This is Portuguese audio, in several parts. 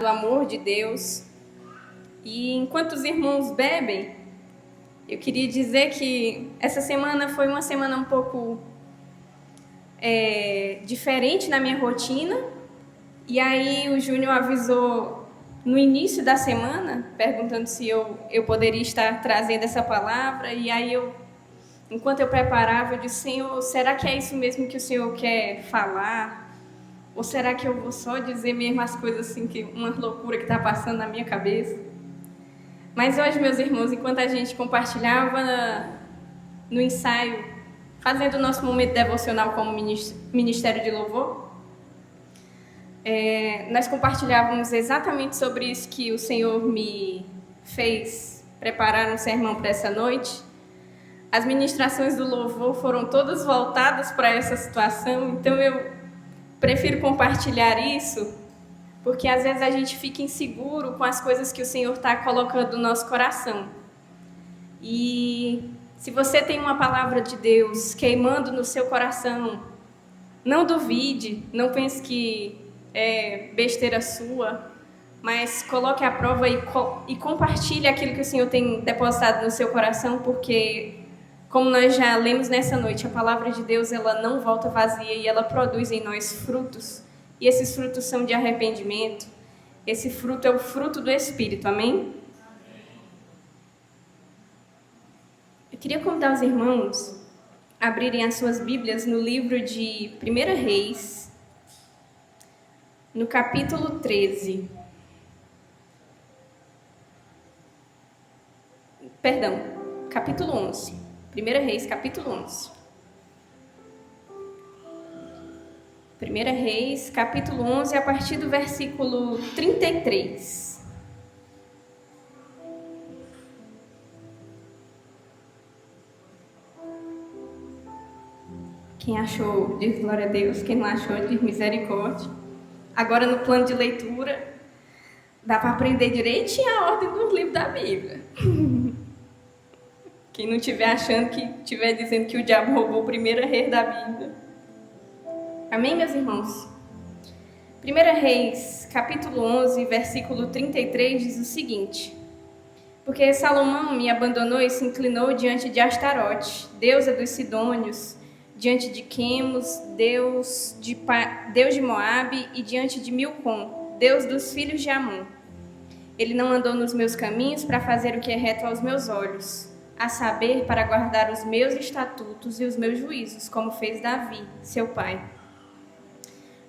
do amor de Deus. E enquanto os irmãos bebem, eu queria dizer que essa semana foi uma semana um pouco diferente na minha rotina. E aí o Júnior avisou no início da semana, perguntando se eu poderia estar trazendo essa palavra. E aí enquanto eu preparava, eu disse: Senhor, será que é isso mesmo que o Senhor quer falar? Ou será que eu vou só dizer mesmo as coisas assim, que uma loucura que está passando na minha cabeça? Mas hoje, meus irmãos, enquanto a gente compartilhava no ensaio, fazendo o nosso momento devocional como Ministério de Louvor, nós compartilhávamos exatamente sobre isso que o Senhor me fez preparar um sermão para essa noite. As ministrações do louvor foram todas voltadas para essa situação, então eu prefiro compartilhar isso, porque às vezes a gente fica inseguro com as coisas que o Senhor está colocando no nosso coração. E se você tem uma palavra de Deus queimando no seu coração, não duvide, não pense que é besteira sua, mas coloque à prova e compartilhe aquilo que o Senhor tem depositado no seu coração, porque, como nós já lemos nessa noite, a palavra de Deus ela não volta vazia e ela produz em nós frutos. E esses frutos são de arrependimento. Esse fruto é o fruto do Espírito, amém? Eu queria convidar os irmãos a abrirem as suas Bíblias no livro de 1 Reis, no capítulo 13. Perdão, capítulo 11. 1 Reis, capítulo 11. 1 Reis, capítulo 11, a partir do versículo 33. Quem achou, diz glória a Deus. Quem não achou, diz misericórdia. Agora, no plano de leitura, dá para aprender direitinho a ordem dos livros da Bíblia. Quem não estiver achando que estiver dizendo que o diabo roubou o primeiro rei da Bíblia. Amém, meus irmãos? 1 Reis, capítulo 11, versículo 33, diz o seguinte: Porque Salomão me abandonou e se inclinou diante de Astarote, deusa dos Sidônios, diante de Quemos, Deus de Moabe, e diante de Milcom, Deus dos filhos de Amon. Ele não andou nos meus caminhos para fazer o que é reto aos meus olhos, a saber, para guardar os meus estatutos e os meus juízos, como fez Davi, seu pai.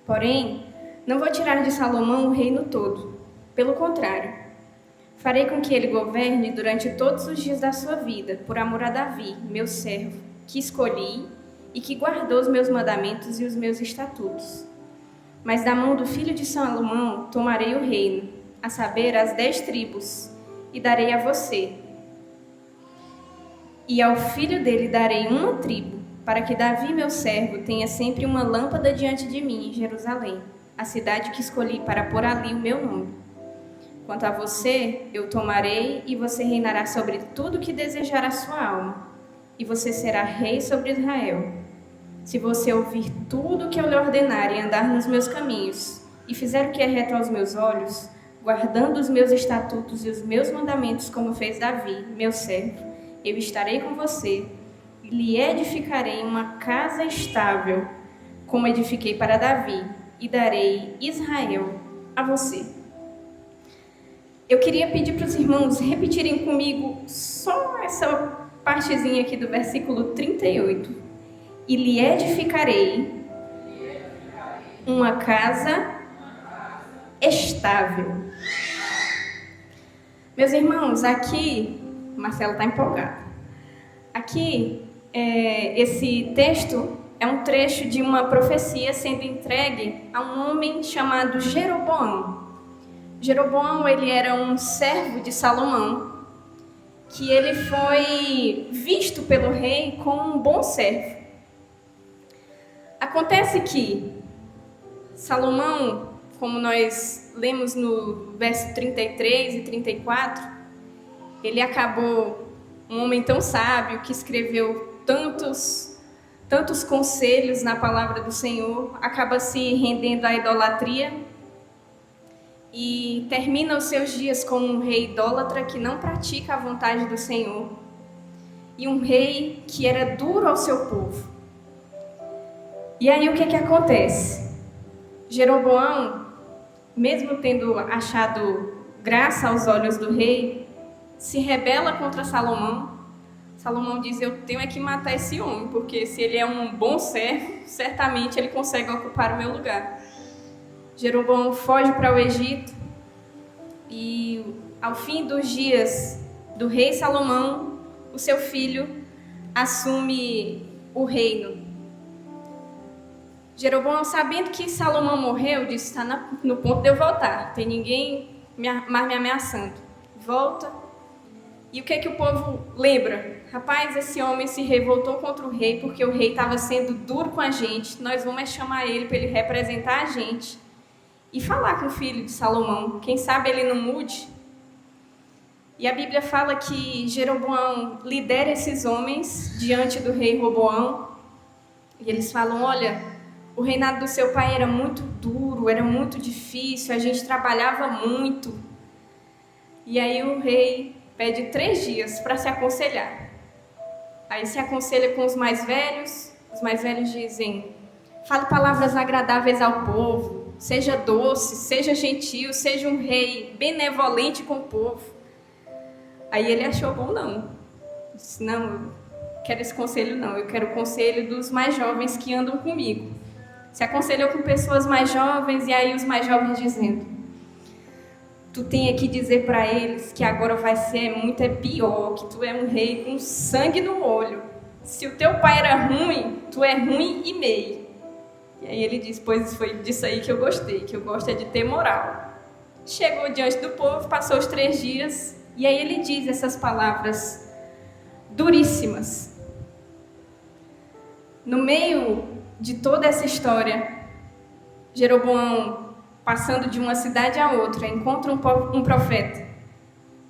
Porém, não vou tirar de Salomão o reino todo. Pelo contrário, farei com que ele governe durante todos os dias da sua vida, por amor a Davi, meu servo, que escolhi e que guardou os meus mandamentos e os meus estatutos. Mas da mão do filho de Salomão tomarei o reino, a saber, as 10 tribos, e darei a você. E ao filho dele darei uma tribo, para que Davi, meu servo, tenha sempre uma lâmpada diante de mim em Jerusalém, a cidade que escolhi para pôr ali o meu nome. Quanto a você, eu tomarei e você reinará sobre tudo que desejar a sua alma, e você será rei sobre Israel. Se você ouvir tudo o que eu lhe ordenar e andar nos meus caminhos, e fizer o que é reto aos meus olhos, guardando os meus estatutos e os meus mandamentos, como fez Davi, meu servo, eu estarei com você, e lhe edificarei uma casa estável, como edifiquei para Davi, e darei Israel a você. Eu queria pedir para os irmãos repetirem comigo só essa partezinha aqui do versículo 38. E lhe edificarei uma casa estável. Meus irmãos, aqui, Marcelo está empolgado. Aqui, esse texto é um trecho de uma profecia sendo entregue a um homem chamado Jeroboão. Jeroboão, ele era um servo de Salomão, que ele foi visto pelo rei como um bom servo. Acontece que Salomão, como nós lemos no verso 33 e 34, ele acabou um homem tão sábio que escreveu tantos conselhos na palavra do Senhor, acaba se rendendo à idolatria e termina os seus dias como um rei idólatra que não pratica a vontade do Senhor e um rei que era duro ao seu povo. E aí o que acontece? Jeroboão, mesmo tendo achado graça aos olhos do rei, se rebela contra Salomão. Salomão diz: eu tenho é que matar esse homem, porque se ele é um bom servo, certamente ele consegue ocupar o meu lugar. Jeroboão foge para o Egito e, ao fim dos dias do rei Salomão, o seu filho assume o reino. Jeroboão, sabendo que Salomão morreu, disse: está no ponto de eu voltar, não tem ninguém mais me ameaçando. Volta. E o que o povo lembra? Rapaz, esse homem se revoltou contra o rei porque o rei estava sendo duro com a gente. Nós vamos chamar ele para ele representar a gente e falar com o filho de Salomão. Quem sabe ele não mude? E a Bíblia fala que Jeroboão lidera esses homens diante do rei Roboão. E eles falam: olha, o reinado do seu pai era muito duro, era muito difícil, a gente trabalhava muito. E aí o rei pede 3 dias para se aconselhar. Aí se aconselha com os mais velhos dizem: fale palavras agradáveis ao povo, seja doce, seja gentil, seja um rei benevolente com o povo. Aí ele achou bom, não. Disse: não, eu quero esse conselho não, eu quero o conselho dos mais jovens que andam comigo. Se aconselhou com pessoas mais jovens, e aí os mais jovens dizendo: tu tem que dizer para eles que agora vai ser muito pior, que tu é um rei com sangue no olho. Se o teu pai era ruim, tu é ruim e meio. E aí ele diz: pois foi disso aí que eu gostei, que eu gosto é de ter moral. Chegou diante do povo, passou os 3 dias, e aí ele diz essas palavras duríssimas. No meio de toda essa história, Jeroboão, passando de uma cidade a outra, encontra um profeta.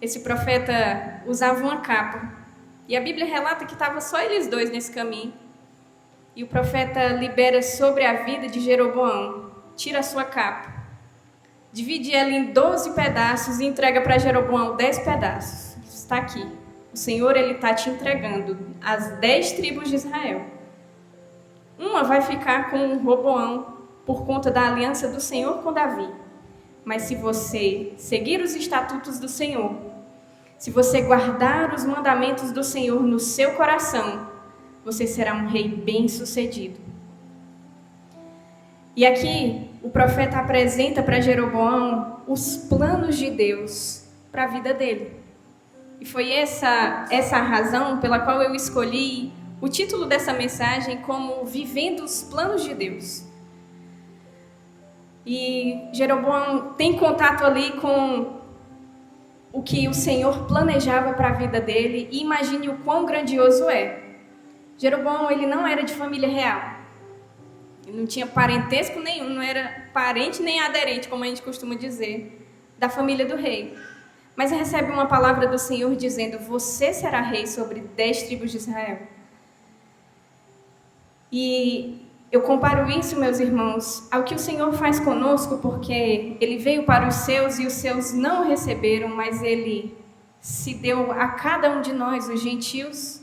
Esse profeta usava uma capa. E a Bíblia relata que estava só eles dois nesse caminho. E o profeta libera sobre a vida de Jeroboão. Tira a sua capa, divide ela em 12 pedaços e entrega para Jeroboão 10 pedaços. Está aqui. O Senhor está te entregando as 10 tribos de Israel. Uma vai ficar com Roboão, por conta da aliança do Senhor com Davi. Mas se você seguir os estatutos do Senhor, se você guardar os mandamentos do Senhor no seu coração, você será um rei bem-sucedido. E aqui o profeta apresenta para Jeroboão os planos de Deus para a vida dele. E foi essa a razão pela qual eu escolhi o título dessa mensagem como Vivendo os Planos de Deus. E Jeroboão tem contato ali com o que o Senhor planejava para a vida dele, e imagine o quão grandioso é. Jeroboão, ele não era de família real. Ele não tinha parentesco nenhum, não era parente nem aderente, como a gente costuma dizer, da família do rei. Mas recebe uma palavra do Senhor dizendo: você será rei sobre 10 tribos de Israel. E eu comparo isso, meus irmãos, ao que o Senhor faz conosco, porque Ele veio para os seus e os seus não o receberam, mas Ele se deu a cada um de nós, os gentios,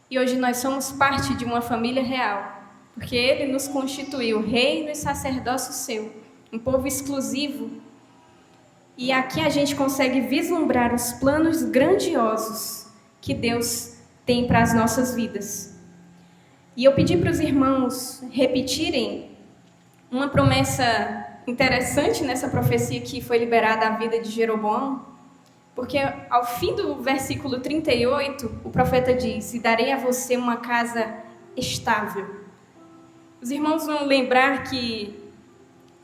e hoje nós somos parte de uma família real, porque Ele nos constituiu reino e sacerdócio seu, um povo exclusivo. E aqui a gente consegue vislumbrar os planos grandiosos que Deus tem para as nossas vidas. E eu pedi para os irmãos repetirem uma promessa interessante nessa profecia que foi liberada à vida de Jeroboão, porque ao fim do versículo 38, o profeta diz: e darei a você uma casa estável. Os irmãos vão lembrar que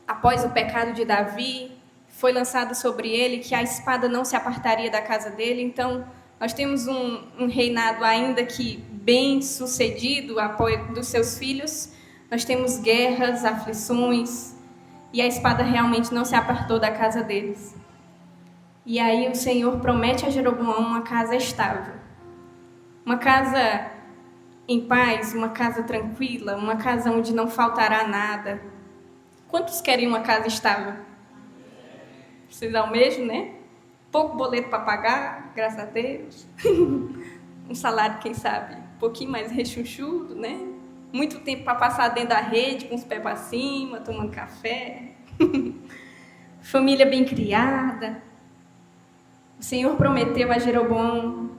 após o pecado de Davi, foi lançado sobre ele que a espada não se apartaria da casa dele. Então nós temos um reinado ainda que bem sucedido, apoio dos seus filhos. Nós temos guerras, aflições, e a espada realmente não se apartou da casa deles. E aí o Senhor promete a Jeroboão uma casa estável, uma casa em paz, uma casa tranquila, uma casa onde não faltará nada. Quantos querem uma casa estável? Vocês almejam, né? Pouco boleto para pagar, graças a Deus. Um salário, quem sabe, um pouquinho mais rechonchudo, né? Muito tempo para passar dentro da rede, com os pés para cima, tomando café. Família bem criada. O Senhor prometeu a Jeroboão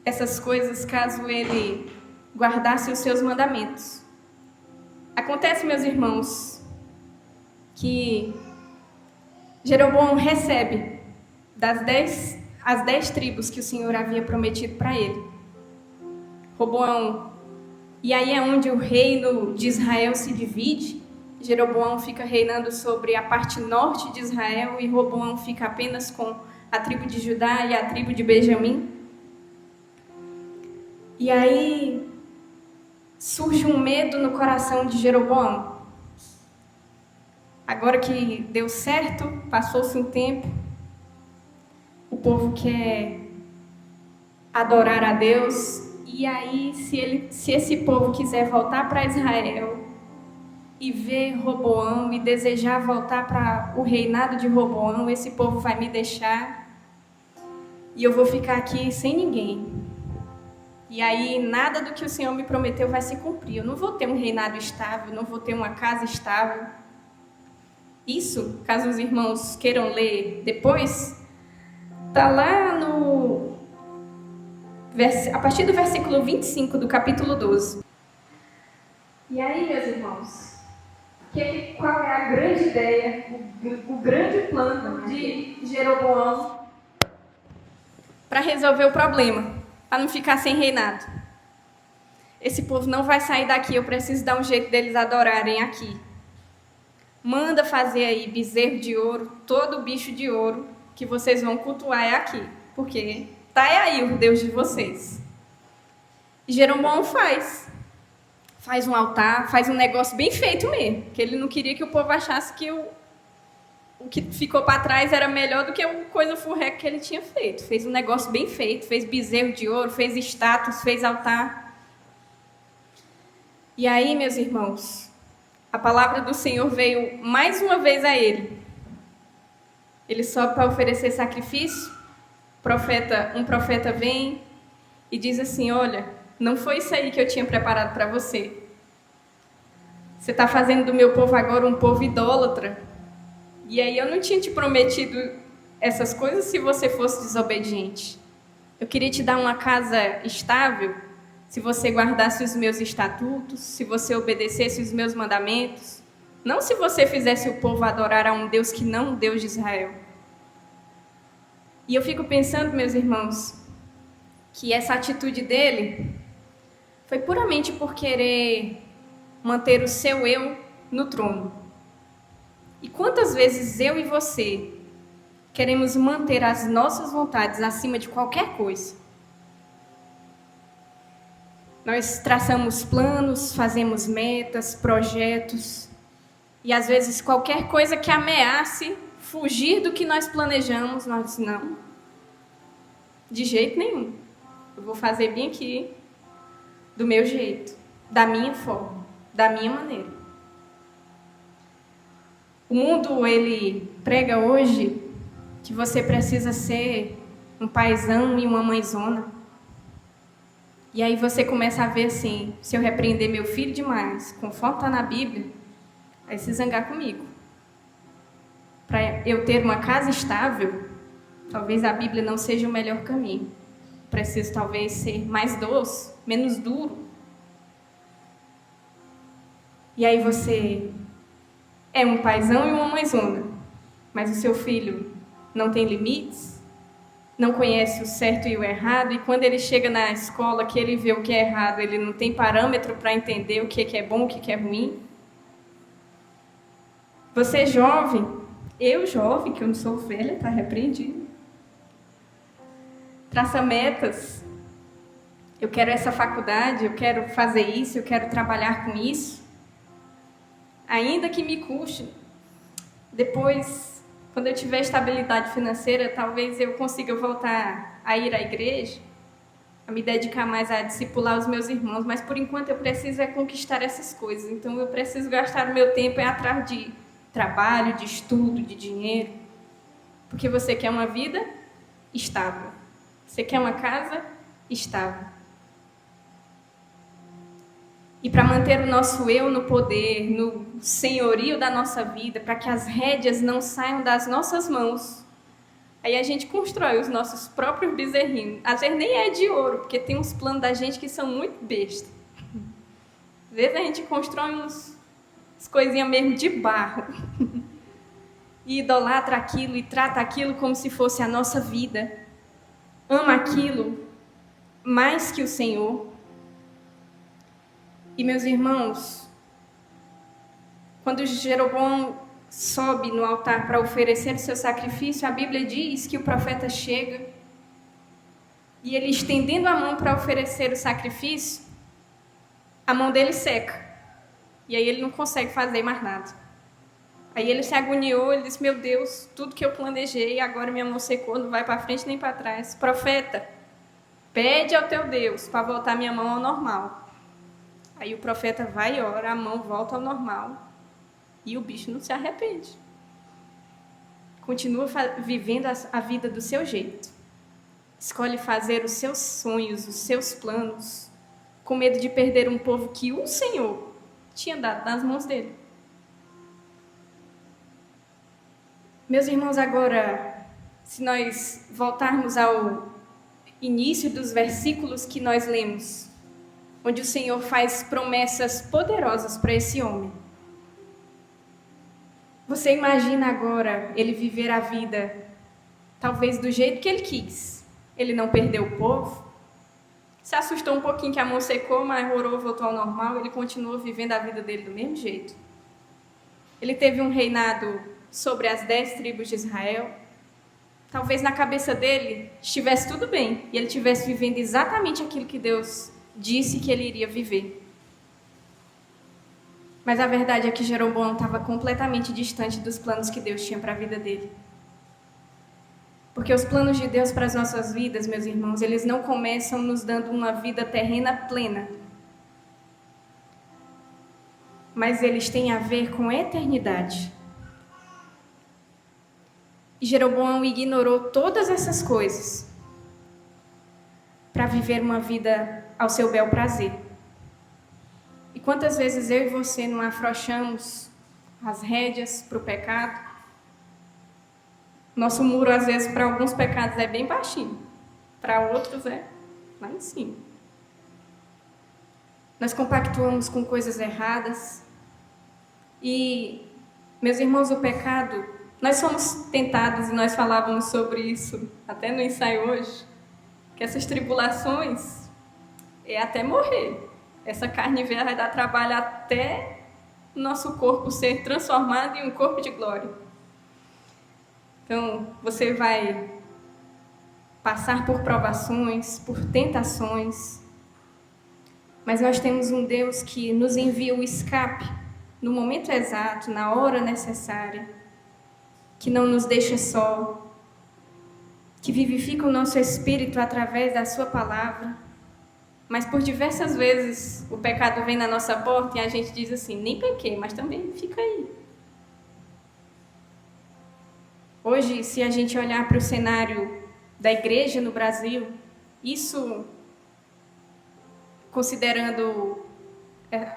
essas coisas caso ele guardasse os seus mandamentos. Acontece, meus irmãos, que Jeroboão recebe as 10 tribos que o Senhor havia prometido para ele. Roboão, e aí é onde o reino de Israel se divide. Jeroboão fica reinando sobre a parte norte de Israel e Roboão fica apenas com a tribo de Judá e a tribo de Benjamim. E aí surge um medo no coração de Jeroboão. Agora que deu certo, passou-se um tempo, o povo quer adorar a Deus, e aí se esse povo quiser voltar para Israel e ver Roboão e desejar voltar para o reinado de Roboão, esse povo vai me deixar e eu vou ficar aqui sem ninguém. E aí nada do que o Senhor me prometeu vai se cumprir. Eu não vou ter um reinado estável, não vou ter uma casa estável. Isso, caso os irmãos queiram ler depois, está lá a partir do versículo 25 do capítulo 12. E aí, meus irmãos, qual é a grande ideia, o grande plano de Jeroboão para resolver o problema, para não ficar sem reinado? Esse povo não vai sair daqui, eu preciso dar um jeito deles adorarem aqui. Manda fazer aí bezerro de ouro, todo bicho de ouro que vocês vão cultuar é aqui, porque tá aí o Deus de vocês. E Jeroboão faz um altar, faz um negócio bem feito mesmo, que ele não queria que o povo achasse que o que ficou para trás era melhor do que a coisa furreca que ele tinha feito. Fez um negócio bem feito, fez bezerro de ouro, fez estátuas, fez altar. E aí, meus irmãos, a palavra do Senhor veio mais uma vez a ele. Ele sobe para oferecer sacrifício. Um profeta vem e diz assim: olha, não foi isso aí que eu tinha preparado para você. Você está fazendo do meu povo agora um povo idólatra. E aí eu não tinha te prometido essas coisas se você fosse desobediente. Eu queria te dar uma casa estável se você guardasse os meus estatutos, se você obedecesse os meus mandamentos. Não se você fizesse o povo adorar a um Deus que não o Deus de Israel. E eu fico pensando, meus irmãos, que essa atitude dele foi puramente por querer manter o seu eu no trono. E quantas vezes eu e você queremos manter as nossas vontades acima de qualquer coisa? Nós traçamos planos, fazemos metas, projetos, e às vezes qualquer coisa que ameace fugir do que nós planejamos, nós dizemos, não, de jeito nenhum. Eu vou fazer bem aqui, do meu jeito, da minha forma, da minha maneira. O mundo, ele prega hoje que você precisa ser um paizão e uma mãezona. E aí você começa a ver assim, se eu repreender meu filho demais, conforme está na Bíblia, vai se zangar comigo. Para eu ter uma casa estável, talvez a Bíblia não seja o melhor caminho. Preciso talvez ser mais doce, menos duro. E aí você é um paizão e uma mãezona, mas o seu filho não tem limites, não conhece o certo e o errado, e quando ele chega na escola, que ele vê o que é errado, ele não tem parâmetro para entender o que é bom, o que é ruim. Você jovem, eu jovem, que eu não sou velha, está repreendido. Traça metas. Eu quero essa faculdade, eu quero fazer isso, eu quero trabalhar com isso. Ainda que me custe. Depois, quando eu tiver estabilidade financeira, talvez eu consiga voltar a ir à igreja, a me dedicar mais a discipular os meus irmãos, mas por enquanto eu preciso conquistar essas coisas. Então eu preciso gastar o meu tempo atrás de trabalho, de estudo, de dinheiro. Porque você quer uma vida estável. Você quer uma casa estável. E para manter o nosso eu no poder, no senhorio da nossa vida, para que as rédeas não saiam das nossas mãos, aí a gente constrói os nossos próprios bezerrinhos. Às vezes nem é de ouro, porque tem uns planos da gente que são muito bestas. Às vezes a gente constrói umas coisinhas mesmo de barro. E idolatra aquilo e trata aquilo como se fosse a nossa vida. Ama aquilo mais que o Senhor. E, meus irmãos, quando Jeroboão sobe no altar para oferecer o seu sacrifício, a Bíblia diz que o profeta chega e ele, estendendo a mão para oferecer o sacrifício, a mão dele seca. E aí ele não consegue fazer mais nada. Aí ele se agoniou, ele disse: meu Deus, tudo que eu planejei, agora minha mão secou, não vai para frente nem para trás. Profeta, pede ao teu Deus para voltar minha mão ao normal. Aí o profeta vai e ora, a mão volta ao normal. E o bicho não se arrepende. Continua vivendo a vida do seu jeito. Escolhe fazer os seus sonhos, os seus planos, com medo de perder um povo que o Senhor tinha dado nas mãos dele. Meus irmãos, agora, se nós voltarmos ao início dos versículos que nós lemos, onde o Senhor faz promessas poderosas para esse homem. Você imagina agora ele viver a vida, talvez do jeito que ele quis. Ele não perdeu o povo, se assustou um pouquinho que a mão secou, mas orou, voltou ao normal, ele continuou vivendo a vida dele do mesmo jeito. Ele teve um reinado sobre as 10 tribos de Israel. Talvez na cabeça dele estivesse tudo bem, e ele estivesse vivendo exatamente aquilo que Deus disse que ele iria viver. Mas a verdade é que Jeroboão estava completamente distante dos planos que Deus tinha para a vida dele. Porque os planos de Deus para as nossas vidas, meus irmãos, eles não começam nos dando uma vida terrena plena. Mas eles têm a ver com a eternidade. E Jeroboão ignorou todas essas coisas para viver uma vida ao seu bel prazer. E quantas vezes eu e você não afrouxamos as rédeas para o pecado? Nosso muro, às vezes, para alguns pecados é bem baixinho, para outros é lá em cima. Nós compactuamos com coisas erradas. E, meus irmãos, o pecado, nós somos tentados, e nós falávamos sobre isso até no ensaio hoje, que essas tribulações é até morrer. Essa carne velha vai dar trabalho até o nosso corpo ser transformado em um corpo de glória. Então, você vai passar por provações, por tentações, mas nós temos um Deus que nos envia o escape no momento exato, na hora necessária, que não nos deixa só, que vivifica o nosso espírito através da sua palavra. Mas por diversas vezes o pecado vem na nossa porta e a gente diz assim: nem pequei, mas também fica aí. Hoje, se a gente olhar para o cenário da igreja no Brasil, isso, considerando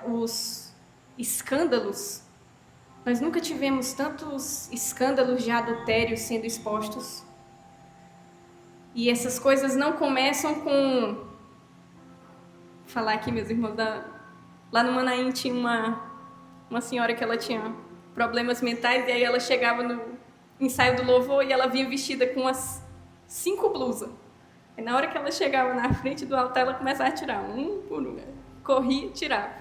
os escândalos, nós nunca tivemos tantos escândalos de adultério sendo expostos. E essas coisas não começam com... Vou falar aqui, meus irmãos, lá no Manaim tinha uma senhora que ela tinha problemas mentais, e aí ela chegava no ensaio do louvor e ela vinha vestida com umas 5 blusas. E na hora que ela chegava na frente do altar, ela começava a tirar um por um, corria e tirava.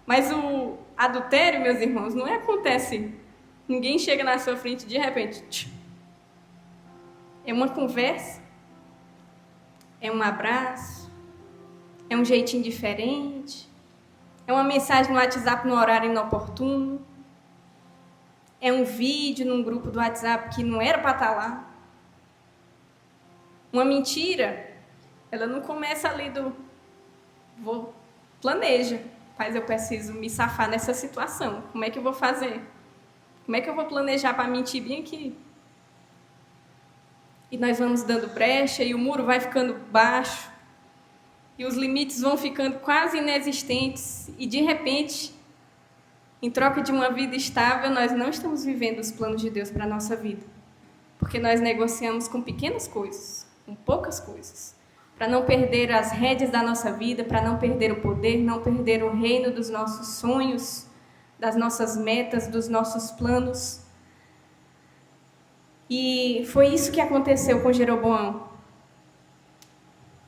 Mas o adultério, meus irmãos, não acontece. Ninguém chega na sua frente de repente. É uma conversa, é um abraço, é um jeitinho diferente, é uma mensagem no WhatsApp no horário inoportuno, é um vídeo num grupo do WhatsApp que não era para estar lá. Uma mentira, ela não começa ali planeja. Mas eu preciso me safar nessa situação. Como é que eu vou fazer? Como é que eu vou planejar para mentir bem aqui? E nós vamos dando brecha e o muro vai ficando baixo e os limites vão ficando quase inexistentes e de repente, em troca de uma vida estável, nós não estamos vivendo os planos de Deus para a nossa vida. Porque nós negociamos com pequenas coisas, com poucas coisas, para não perder as rédeas da nossa vida, para não perder o poder, não perder o reino dos nossos sonhos, das nossas metas, dos nossos planos. E foi isso que aconteceu com Jeroboão.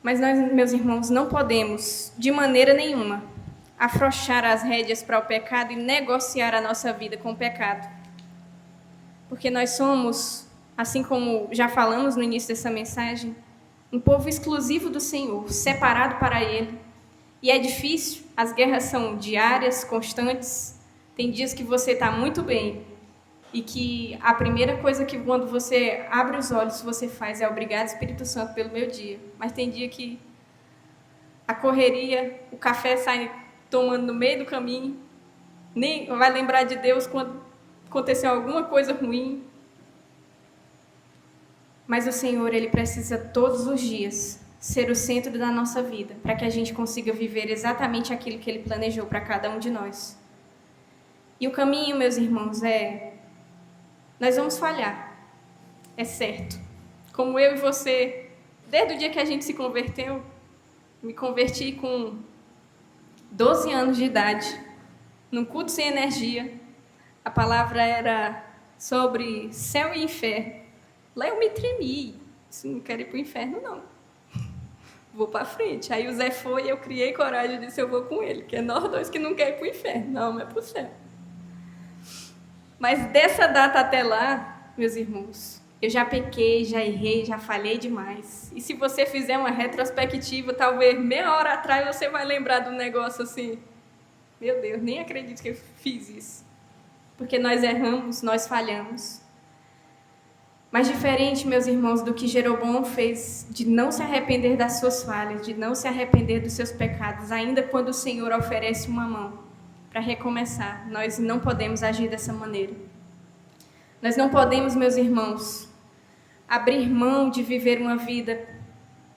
Mas nós, meus irmãos, não podemos, de maneira nenhuma, afrouxar as rédeas para o pecado e negociar a nossa vida com o pecado. Porque nós somos, assim como já falamos no início dessa mensagem, um povo exclusivo do Senhor, separado para Ele. E é difícil, as guerras são diárias, constantes. Tem dias que você está muito bem e que a primeira coisa que quando você abre os olhos você faz é obrigado, Espírito Santo, pelo meu dia. Mas tem dia que a correria, o café sai tomando no meio do caminho, nem vai lembrar de Deus quando aconteceu alguma coisa ruim. Mas o Senhor, Ele precisa todos os dias ser o centro da nossa vida, para que a gente consiga viver exatamente aquilo que Ele planejou para cada um de nós. E o caminho, meus irmãos, nós vamos falhar, é certo. Como eu e você, desde o dia que a gente se converteu, me converti com 12 anos de idade, num culto sem energia. A palavra era sobre céu e inferno. Lá eu me tremi. Não quero ir para o inferno, não. Vou para frente. Aí o Zé foi e eu criei coragem e disse, eu vou com ele. Que é nós dois que não querem ir para o inferno. Não, é para o céu. Mas dessa data até lá, meus irmãos, eu já pequei, já errei, já falhei demais. E se você fizer uma retrospectiva, talvez meia hora atrás você vai lembrar do negócio assim. Meu Deus, nem acredito que eu fiz isso. Porque nós erramos, nós falhamos. Mas diferente, meus irmãos, do que Jeroboão fez, de não se arrepender das suas falhas, de não se arrepender dos seus pecados, ainda quando o Senhor oferece uma mão para recomeçar, nós não podemos agir dessa maneira. Nós não podemos, meus irmãos, abrir mão de viver uma vida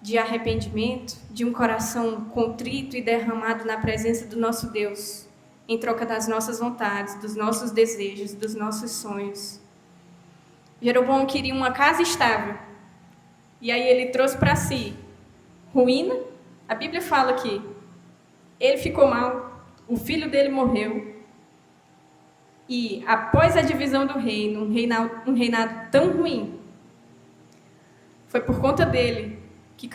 de arrependimento, de um coração contrito e derramado na presença do nosso Deus, em troca das nossas vontades, dos nossos desejos, dos nossos sonhos. Jeroboão queria uma casa estável, e aí ele trouxe para si ruína. A Bíblia fala que ele ficou mal, o filho dele morreu, e após a divisão do reino, um reinado tão ruim, foi por conta dele que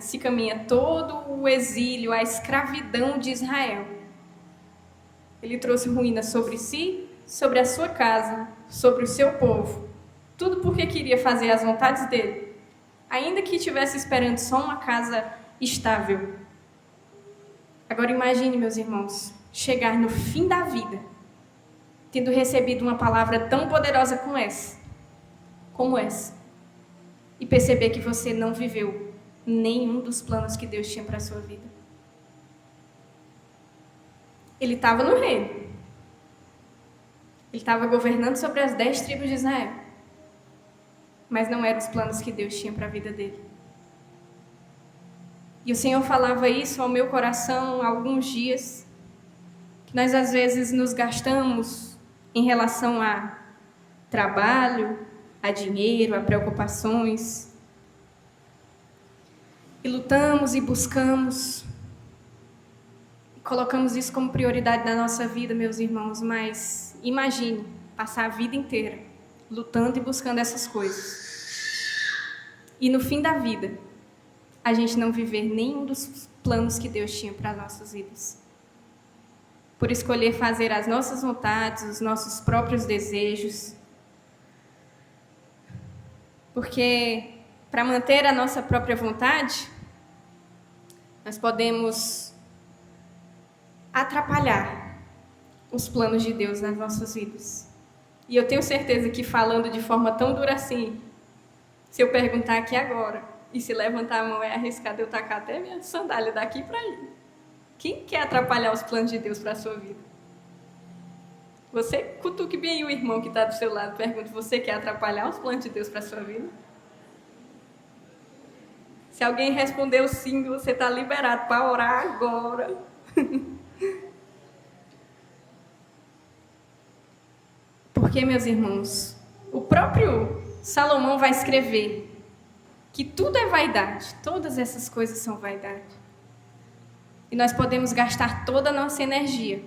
se caminha todo o exílio, a escravidão de Israel. Ele trouxe ruína sobre si, sobre a sua casa, sobre o seu povo. Tudo porque queria fazer as vontades dele, ainda que estivesse esperando só uma casa estável. Agora imagine, meus irmãos, chegar no fim da vida, tendo recebido uma palavra tão poderosa como essa, e perceber que você não viveu nenhum dos planos que Deus tinha para a sua vida. Ele estava no reino. Ele estava governando sobre as 10 tribos de Israel. Mas não eram os planos que Deus tinha para a vida dele. E o Senhor falava isso ao meu coração há alguns dias, que nós às vezes nos gastamos em relação a trabalho, a dinheiro, a preocupações, e lutamos e buscamos, e colocamos isso como prioridade na nossa vida, meus irmãos, mas imagine passar a vida inteira lutando e buscando essas coisas. E no fim da vida, a gente não viver nenhum dos planos que Deus tinha para as nossas vidas. Por escolher fazer as nossas vontades, os nossos próprios desejos. Porque para manter a nossa própria vontade, nós podemos atrapalhar os planos de Deus nas nossas vidas. E eu tenho certeza que falando de forma tão dura assim, se eu perguntar aqui agora, e se levantar a mão é arriscado eu tacar até minha sandália daqui para ali. Quem quer atrapalhar os planos de Deus para a sua vida? Você cutuque bem o irmão que está do seu lado, pergunte, você quer atrapalhar os planos de Deus para a sua vida? Se alguém respondeu sim, você está liberado para orar agora. Porque, meus irmãos, o próprio Salomão vai escrever que tudo é vaidade, todas essas coisas são vaidade. E nós podemos gastar toda a nossa energia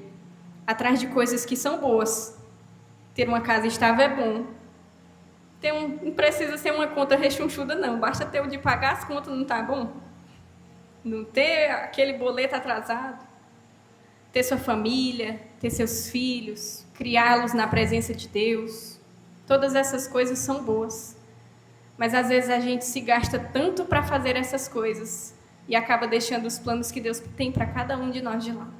atrás de coisas que são boas. Ter uma casa estável é bom. Não precisa ser uma conta rechonchuda, não. Basta ter o de pagar as contas, não está bom? Não ter aquele boleto atrasado. Ter sua família, ter seus filhos, criá-los na presença de Deus. Todas essas coisas são boas. Mas às vezes a gente se gasta tanto para fazer essas coisas e acaba deixando os planos que Deus tem para cada um de nós de lado.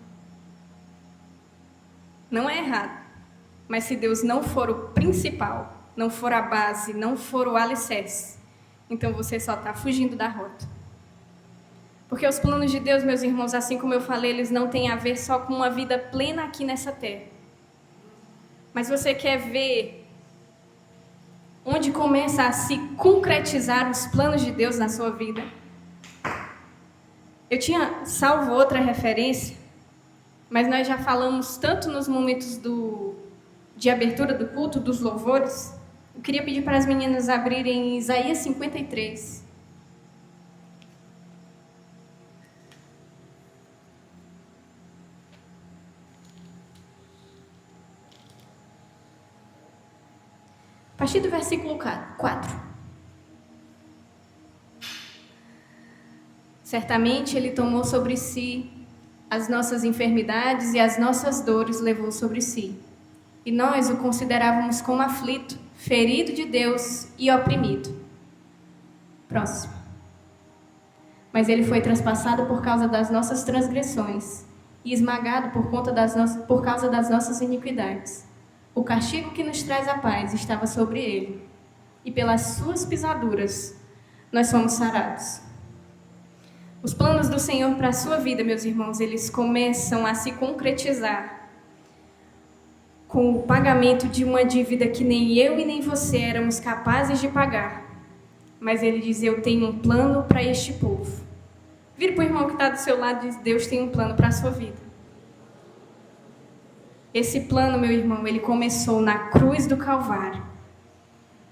Não é errado, mas se Deus não for o principal, não for a base, não for o alicerce, então você só está fugindo da rota. Porque os planos de Deus, meus irmãos, assim como eu falei, eles não têm a ver só com uma vida plena aqui nessa terra. Mas você quer ver onde começa a se concretizar os planos de Deus na sua vida? Eu tinha salvo outra referência, mas nós já falamos tanto nos momentos de abertura do culto, dos louvores. Eu queria pedir para as meninas abrirem Isaías 53. A partir do versículo 4. Certamente Ele tomou sobre si as nossas enfermidades e as nossas dores levou sobre si. E nós o considerávamos como aflito, ferido de Deus e oprimido. Próximo. Mas Ele foi traspassado por causa das nossas transgressões e esmagado por causa das nossas iniquidades. O castigo que nos traz a paz estava sobre Ele, e pelas suas pisaduras nós fomos sarados. Os planos do Senhor para a sua vida, meus irmãos, eles começam a se concretizar com o pagamento de uma dívida que nem eu e nem você éramos capazes de pagar. Mas Ele diz, eu tenho um plano para este povo. Vira para o irmão que está do seu lado e diz, Deus tem um plano para a sua vida. Esse plano, meu irmão, ele começou na cruz do Calvário,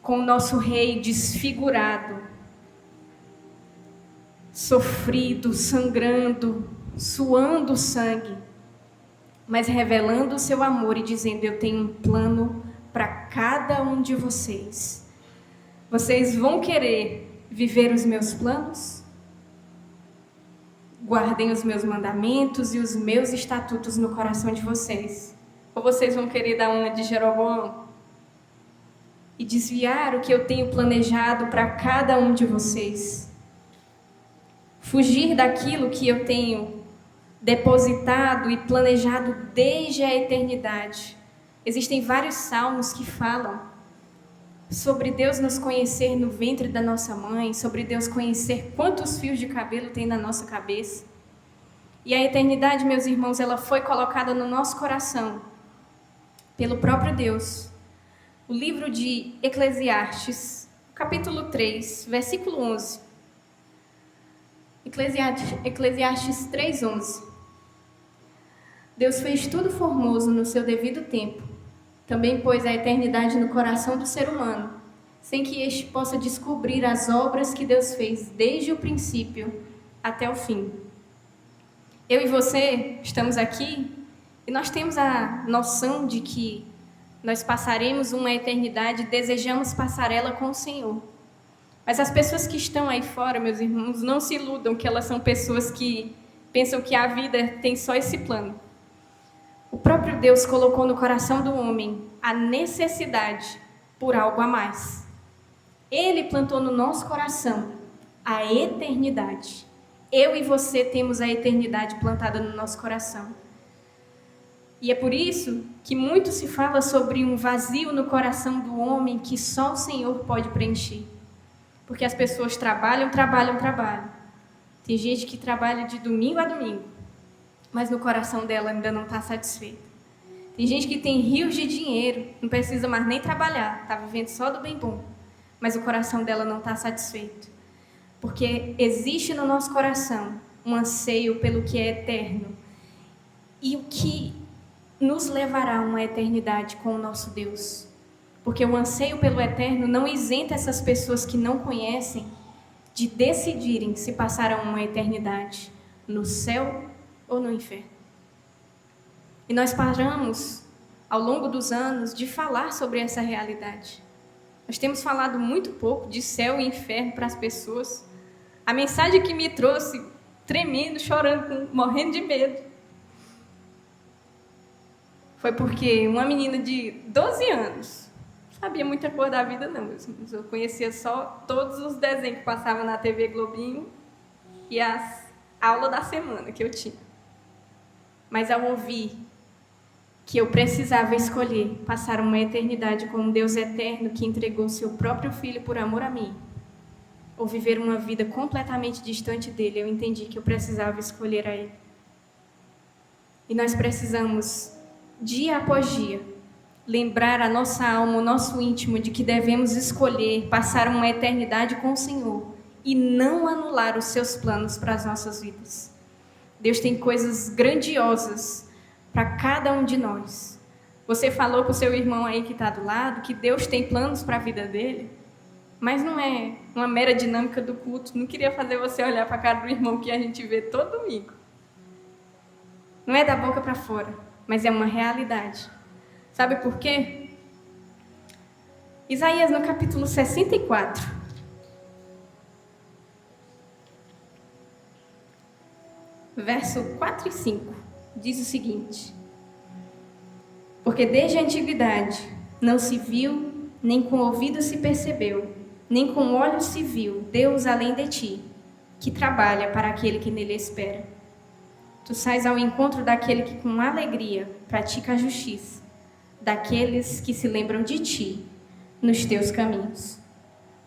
com o nosso rei desfigurado, sofrido, sangrando, suando sangue, mas revelando o seu amor e dizendo, eu tenho um plano para cada um de vocês. Vocês vão querer viver os meus planos? Guardem os meus mandamentos e os meus estatutos no coração de vocês. Ou vocês vão querer dar uma de Jeroboão e desviar o que eu tenho planejado para cada um de vocês? Fugir daquilo que eu tenho depositado e planejado desde a eternidade. Existem vários salmos que falam sobre Deus nos conhecer no ventre da nossa mãe, sobre Deus conhecer quantos fios de cabelo tem na nossa cabeça. E a eternidade, meus irmãos, ela foi colocada no nosso coração pelo próprio Deus. O livro de Eclesiastes, capítulo 3, versículo 11. Eclesiastes 3:11. Deus fez tudo formoso no seu devido tempo. Também pôs a eternidade no coração do ser humano, sem que este possa descobrir as obras que Deus fez desde o princípio até o fim. Eu e você estamos aqui e nós temos a noção de que nós passaremos uma eternidade, desejamos passar ela com o Senhor. Mas as pessoas que estão aí fora, meus irmãos, não se iludam que elas são pessoas que pensam que a vida tem só esse plano. O próprio Deus colocou no coração do homem a necessidade por algo a mais. Ele plantou no nosso coração a eternidade. Eu e você temos a eternidade plantada no nosso coração. E é por isso que muito se fala sobre um vazio no coração do homem que só o Senhor pode preencher. Porque as pessoas trabalham. Tem gente que trabalha de domingo a domingo, mas no coração dela ainda não está satisfeita. Tem gente que tem rios de dinheiro, não precisa mais nem trabalhar, está vivendo só do bem bom, mas o coração dela não está satisfeito. porque existe no nosso coração um anseio pelo que é eterno e o que nos levará a uma eternidade com o nosso Deus. Porque o anseio pelo eterno não isenta essas pessoas que não conhecem de decidirem se passarão uma eternidade no céu ou no inferno. E nós paramos, ao longo dos anos, de falar sobre essa realidade. Nós temos falado muito pouco de céu e inferno para as pessoas. A mensagem que me trouxe, tremendo, chorando, morrendo de medo, foi porque uma menina de 12 anos, não sabia muita coisa da vida não, eu conhecia só todos os desenhos que passavam na TV Globinho e as aulas da semana que eu tinha. Mas ao ouvir que eu precisava escolher passar uma eternidade com um Deus eterno que entregou seu próprio Filho por amor a mim, ou viver uma vida completamente distante dele, eu entendi que eu precisava escolher a ele. E nós precisamos, dia após dia, lembrar a nossa alma, o nosso íntimo, de que devemos escolher passar uma eternidade com o Senhor e não anular os seus planos para as nossas vidas. Deus tem coisas grandiosas para cada um de nós. Você falou para o seu irmão aí que está do lado que Deus tem planos para a vida dele, mas não é uma mera dinâmica do culto. Não queria fazer você olhar para a cara do irmão que a gente vê todo domingo. Não é da boca para fora, mas é uma realidade. Sabe por quê? Isaías, no capítulo 64, verso 4 e 5, diz o seguinte: porque desde a antiguidade não se viu, nem com ouvido se percebeu, nem com olhos se viu Deus além de ti, que trabalha para aquele que nele espera. Tu sais ao encontro daquele que com alegria pratica a justiça, daqueles que se lembram de ti nos teus caminhos.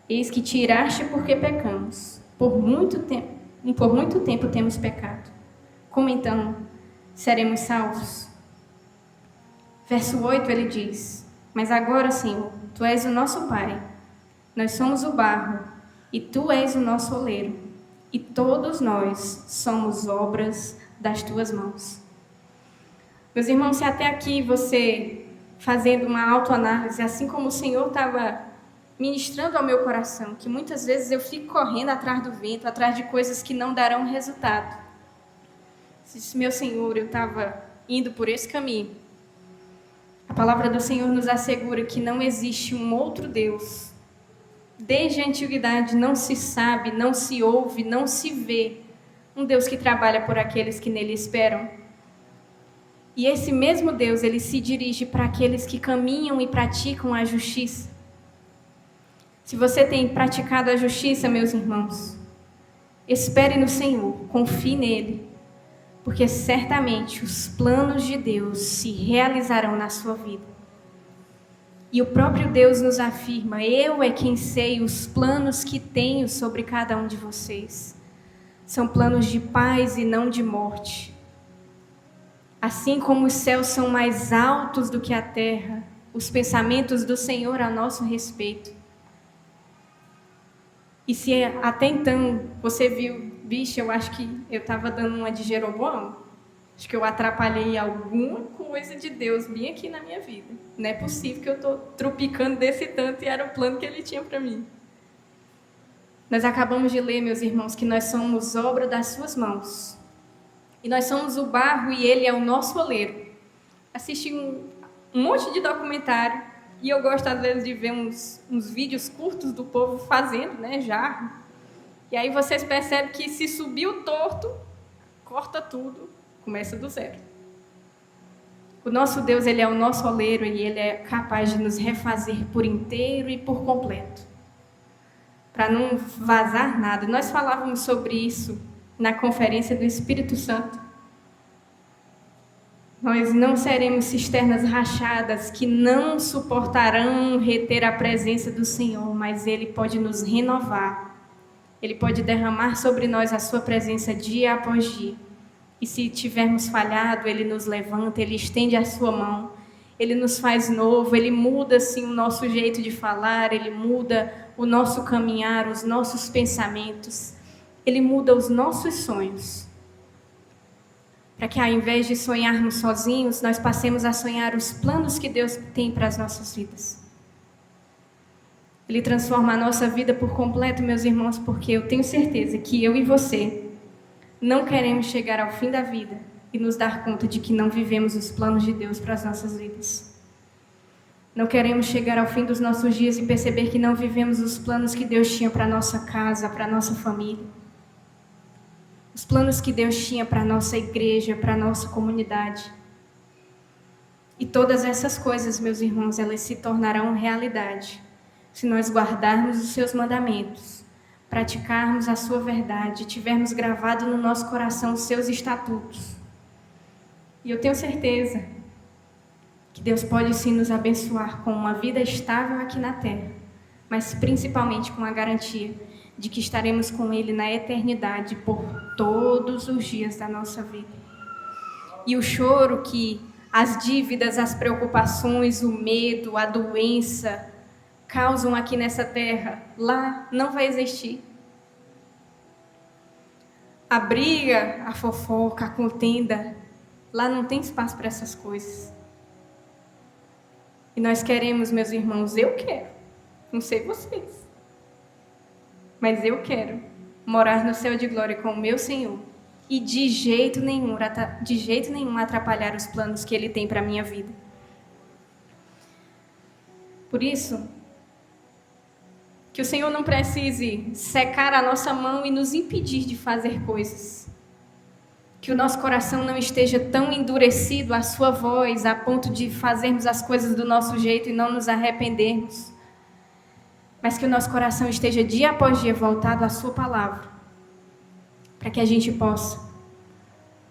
Eis que te iraste porque pecamos, por muito tempo temos pecado. Como então seremos salvos? Verso 8 ele diz: mas agora, Senhor, tu és o nosso Pai, nós somos o barro e tu és o nosso oleiro, e todos nós somos obras das tuas mãos. Meus irmãos, se até aqui você fazendo uma autoanálise, assim como o Senhor estava ministrando ao meu coração, que muitas vezes eu fico correndo atrás do vento, atrás de coisas que não darão resultado. Se meu Senhor, eu estava indo por esse caminho. A palavra do Senhor nos assegura que não existe um outro Deus. Desde a antiguidade não se sabe, não se ouve, não se vê um Deus que trabalha por aqueles que nele esperam. E esse mesmo Deus, ele se dirige para aqueles que caminham e praticam a justiça. Se você tem praticado a justiça, meus irmãos, espere no Senhor, confie nele, porque certamente os planos de Deus se realizarão na sua vida. E o próprio Deus nos afirma: eu é quem sei os planos que tenho sobre cada um de vocês. São planos de paz e não de morte. Assim como os céus são mais altos do que a terra, os pensamentos do Senhor a nosso respeito. E se até então você viu, bicho, eu acho que eu estava dando uma de Jeroboão, acho que eu atrapalhei alguma coisa de Deus bem aqui na minha vida. Não é possível que eu estou tropicando desse tanto e era o plano que ele tinha para mim. Nós acabamos de ler, meus irmãos, que nós somos obra das suas mãos. E nós somos o barro e ele é o nosso oleiro. Assisti um monte de documentário e eu gosto às vezes de ver uns vídeos curtos do povo fazendo, né, jarro. E aí vocês percebem que se subiu torto, corta tudo, começa do zero. O nosso Deus, ele é o nosso oleiro e ele é capaz de nos refazer por inteiro e por completo, para não vazar nada. Nós falávamos sobre isso na conferência do Espírito Santo. Nós não seremos cisternas rachadas que não suportarão reter a presença do Senhor, mas ele pode nos renovar. Ele pode derramar sobre nós a sua presença dia após dia. E se tivermos falhado, ele nos levanta, ele estende a sua mão, ele nos faz novo, ele muda assim o nosso jeito de falar, ele muda o nosso caminhar, os nossos pensamentos. Ele muda os nossos sonhos. Para que ao invés de sonharmos sozinhos, nós passemos a sonhar os planos que Deus tem para as nossas vidas. Ele transforma a nossa vida por completo, meus irmãos, porque eu tenho certeza que eu e você não queremos chegar ao fim da vida e nos dar conta de que não vivemos os planos de Deus para as nossas vidas. Não queremos chegar ao fim dos nossos dias e perceber que não vivemos os planos que Deus tinha para a nossa casa, para a nossa família. Os planos que Deus tinha para a nossa igreja, para a nossa comunidade. E todas essas coisas, meus irmãos, elas se tornarão realidade se nós guardarmos os seus mandamentos, praticarmos a sua verdade, tivermos gravado no nosso coração os seus estatutos. E eu tenho certeza que Deus pode sim nos abençoar com uma vida estável aqui na terra, mas principalmente com a garantia de que estaremos com Ele na eternidade por todos os dias da nossa vida. E o choro que as dívidas, as preocupações, o medo, a doença causam aqui nessa terra, lá não vai existir. A briga, a fofoca, a contenda, lá não tem espaço para essas coisas. E nós queremos, meus irmãos, eu quero, não sei vocês, mas eu quero morar no céu de glória com o meu Senhor e de jeito nenhum atrapalhar os planos que Ele tem para a minha vida. Por isso, que o Senhor não precise secar a nossa mão e nos impedir de fazer coisas. Que o nosso coração não esteja tão endurecido à sua voz, a ponto de fazermos as coisas do nosso jeito e não nos arrependermos. Mas que o nosso coração esteja dia após dia voltado à sua palavra. Para que a gente possa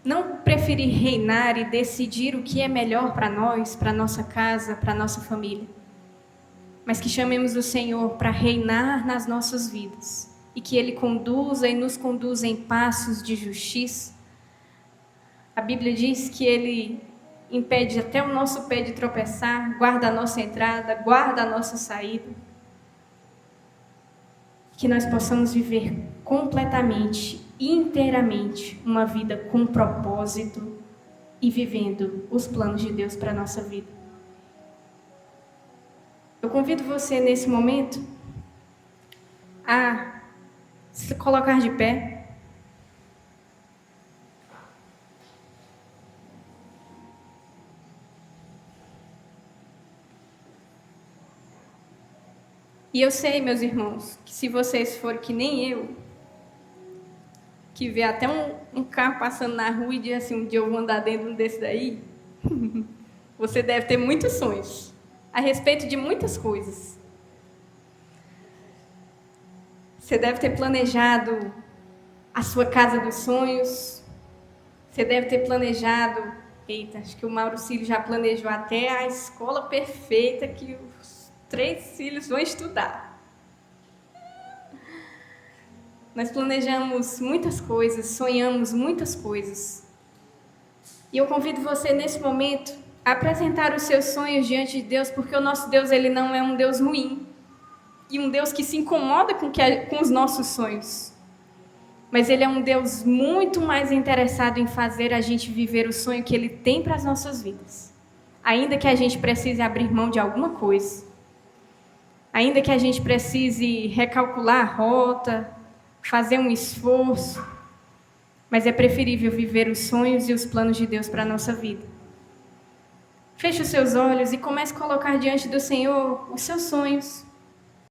não preferir reinar e decidir o que é melhor para nós, para a nossa casa, para a nossa família. Mas que chamemos o Senhor para reinar nas nossas vidas. E que Ele conduza e nos conduza em passos de justiça. A Bíblia diz que Ele impede até o nosso pé de tropeçar, guarda a nossa entrada, guarda a nossa saída. Que nós possamos viver completamente, inteiramente, uma vida com propósito e vivendo os planos de Deus para a nossa vida. Eu convido você nesse momento a se colocar de pé. E eu sei, meus irmãos, que se vocês forem que nem eu, que vê até um carro passando na rua e diz assim, um dia eu vou andar dentro desse daí, você deve ter muitos sonhos a respeito de muitas coisas. Você deve ter planejado a sua casa dos sonhos, você deve ter planejado, acho que o Mauricílio já planejou até a escola perfeita que os 3 filhos vão estudar. Nós planejamos muitas coisas, sonhamos muitas coisas. E eu convido você nesse momento a apresentar os seus sonhos diante de Deus, porque o nosso Deus, Ele não é um Deus ruim e um Deus que se incomoda com os nossos sonhos. Mas Ele é um Deus muito mais interessado em fazer a gente viver o sonho que Ele tem para as nossas vidas. Ainda que a gente precise abrir mão de alguma coisa, ainda que a gente precise recalcular a rota, fazer um esforço, mas é preferível viver os sonhos e os planos de Deus para a nossa vida. Feche os seus olhos e comece a colocar diante do Senhor os seus sonhos.